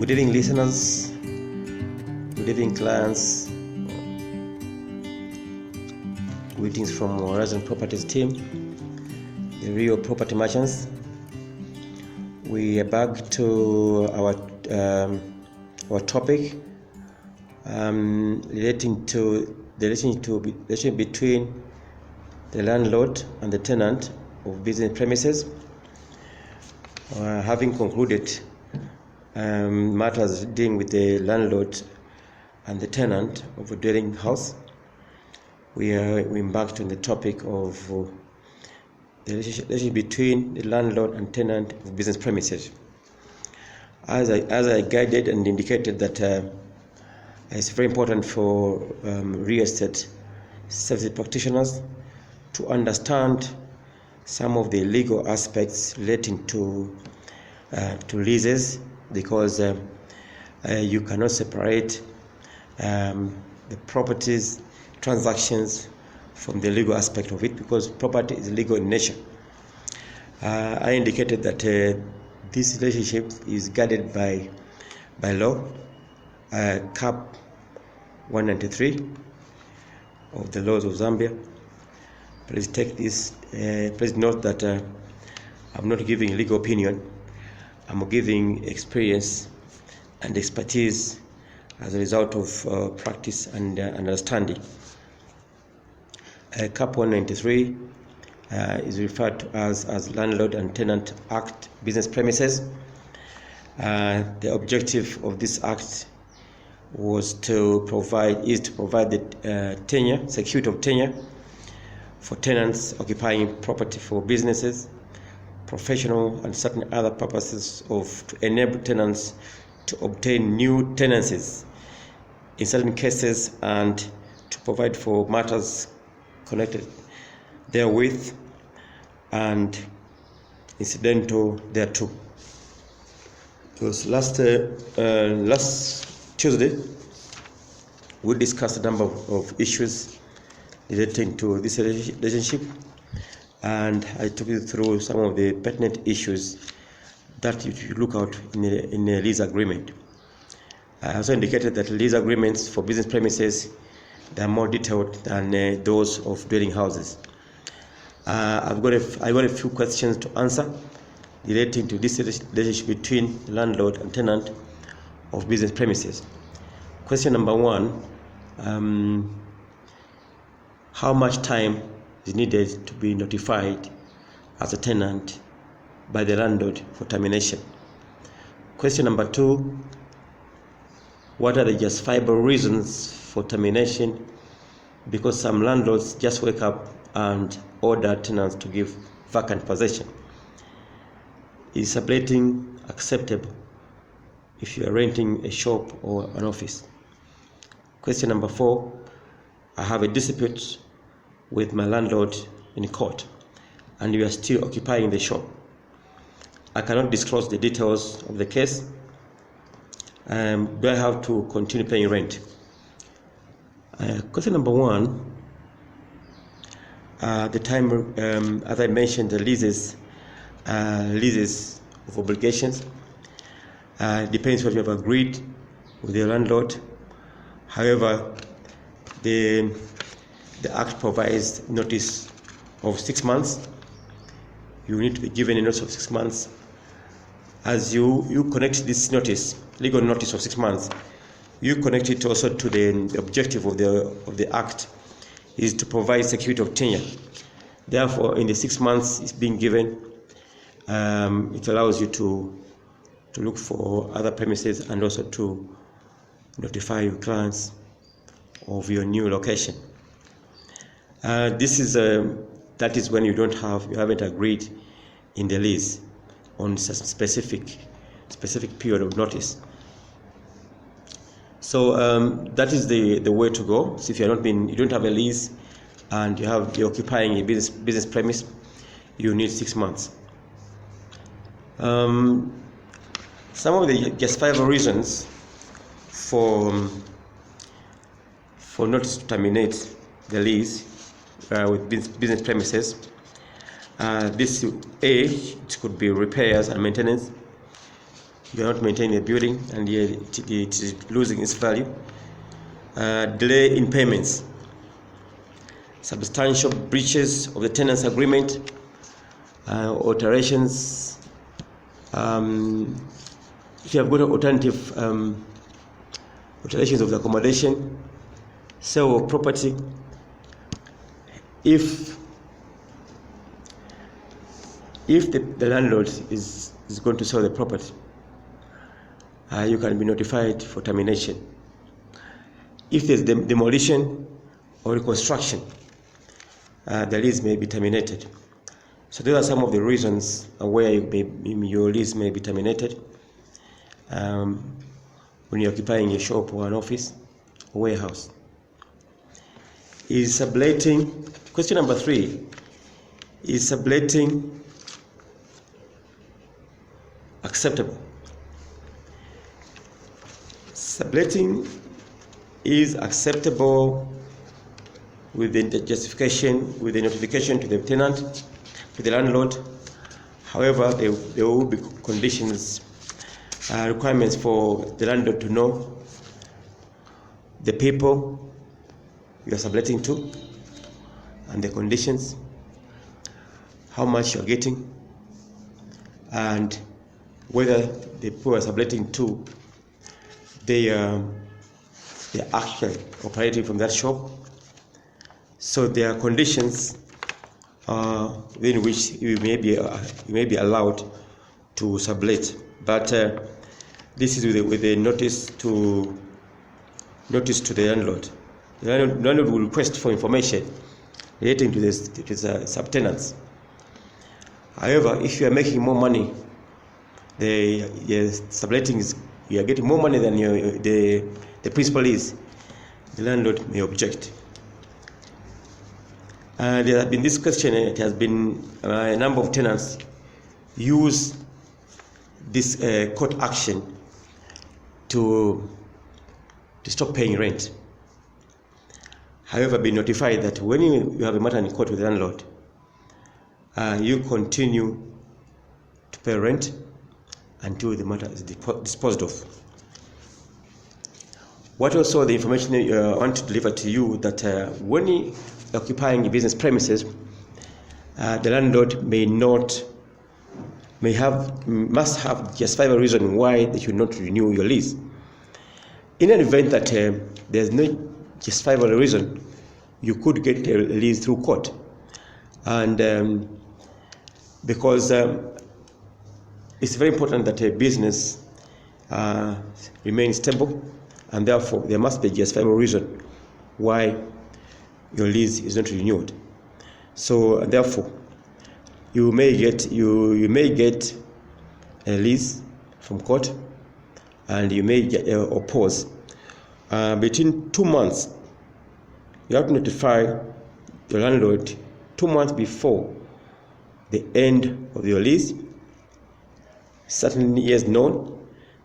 Good evening, listeners. Good evening, clients. Greetings from Horizon Properties team, the real property merchants. We are back to our topic relating to the relation between the landlord and the tenant of business premises. Having concluded matters dealing with the landlord and the tenant of a dwelling house, we embarked on the topic of the relationship between the landlord and tenant of business premises. As I guided and indicated that it's very important for real estate service practitioners to understand some of the legal aspects relating to leases, because you cannot separate the properties transactions from the legal aspect of it, because property is legal in nature. I indicated that this relationship is guarded by law, Cap 193 of the laws of Zambia. Please take this. Please note that I'm not giving legal opinion. I'm giving experience and expertise as a result of practice and understanding. Cap 193 is referred to as Landlord and Tenant Act Business Premises. The objective of this act is to provide the security of tenure for tenants occupying property for businesses, professional and certain other purposes to enable tenants to obtain new tenancies in certain cases, and to provide for matters connected therewith and incidental thereto. Because last Tuesday we discussed a number of issues relating to this relationship, and I took you through some of the pertinent issues that you should look out in a lease agreement. I also indicated that lease agreements for business premises, they are more detailed than those of dwelling houses. I got a few questions to answer relating to this relationship between landlord and tenant of business premises. Question number one: how much time is needed to be notified as a tenant by the landlord for termination? Question number two: what are the justifiable reasons for termination? Because some landlords just wake up and order tenants to give vacant possession. Is subletting acceptable if you are renting a shop or an office? Question number four: I have a dispute with my landlord in court, and you are still occupying the shop. I cannot disclose the details of the case. Do I have to continue paying rent? Question number one: the time, as I mentioned, the leases of obligations depends what you have agreed with your landlord. However, the Act provides notice of 6 months. You need to be given a notice of 6 months. As you connect this notice, legal notice of 6 months, you connect it also to the objective of the Act is to provide security of tenure. Therefore, in the 6 months it's being given, it allows you to look for other premises and also to notify your clients of your new location. That is when you haven't agreed in the lease on specific period of notice. So that is the way to go. So if you don't have a lease and you're occupying a business premise, you need 6 months. Some of the justifiable reasons for notice to terminate the lease with business premises. It could be repairs and maintenance. you are not maintaining the building and it is losing its value. Delay in payments, substantial breaches of the tenant's agreement, alterations. If you have got alternative alterations of the accommodation, sale of property. If the landlord is going to sell the property, you can be notified for termination. If there's demolition or reconstruction, the lease may be terminated. So those are some of the reasons where your lease may be terminated when you're occupying a shop or an office or warehouse. Is subletting, question number 3, is subletting acceptable? Subletting is acceptable with the justification, with the notification to the tenant, to the landlord. However, there will be conditions, requirements for the landlord to know the people you are subletting to and the conditions, how much you are getting, and whether the people you are subletting to, they are actually operating from that shop. So there are conditions within which you may be allowed to sublet. But this is with the notice to the landlord. The landlord will request for information relating to the subtenants. However, if you are making more money, the subletting is, you are getting more money than the principal is, the landlord may object. There has been this question. It has been a number of tenants use this court action to stop paying rent. However, be notified that when you have a matter in court with the landlord, you continue to pay rent until the matter is disposed of. What also the information I want to deliver to you, that when you are occupying business premises, the landlord must have justifiable reason why they should not renew your lease. In an event that there's no justifiable reason, you could get a lease through court, and because it's very important that a business remains stable, and therefore there must be a justifiable reason why your lease is not renewed. So therefore, you may get a lease from court, and you may get oppose. Between 2 months, you have to notify your landlord 2 months before the end of your lease. Certainly is known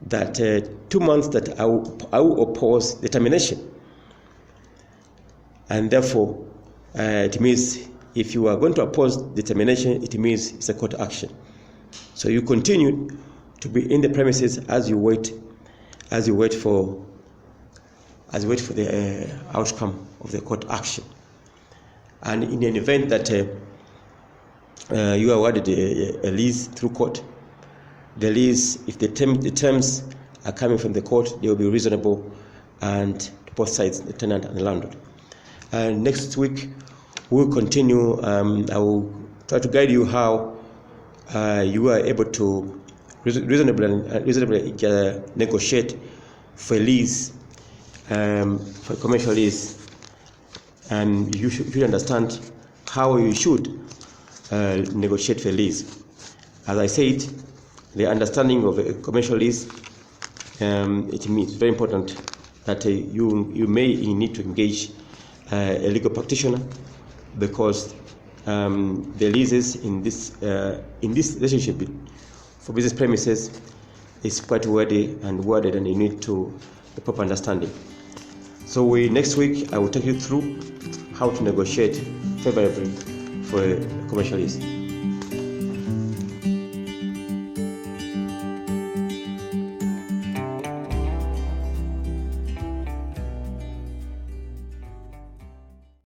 that 2 months that I will oppose the termination, and therefore it means if you are going to oppose the termination, it means it's a court action. So you continue to be in the premises as you wait for the outcome of the court action. And in an event that you are awarded a lease through court, the lease, if the terms are coming from the court, they will be reasonable, and to both sides, the tenant and the landlord. And next week we'll continue. I will try to guide you how you are able to reasonably negotiate for a lease, for a commercial lease, and you should understand how you should negotiate for a lease. As I said, the understanding of a commercial lease, it means very important that you may need to engage a legal practitioner, because the leases in this relationship for business premises is quite worded, and you need to a proper understanding. So next week I will take you through how to negotiate favorably for a commercial lease.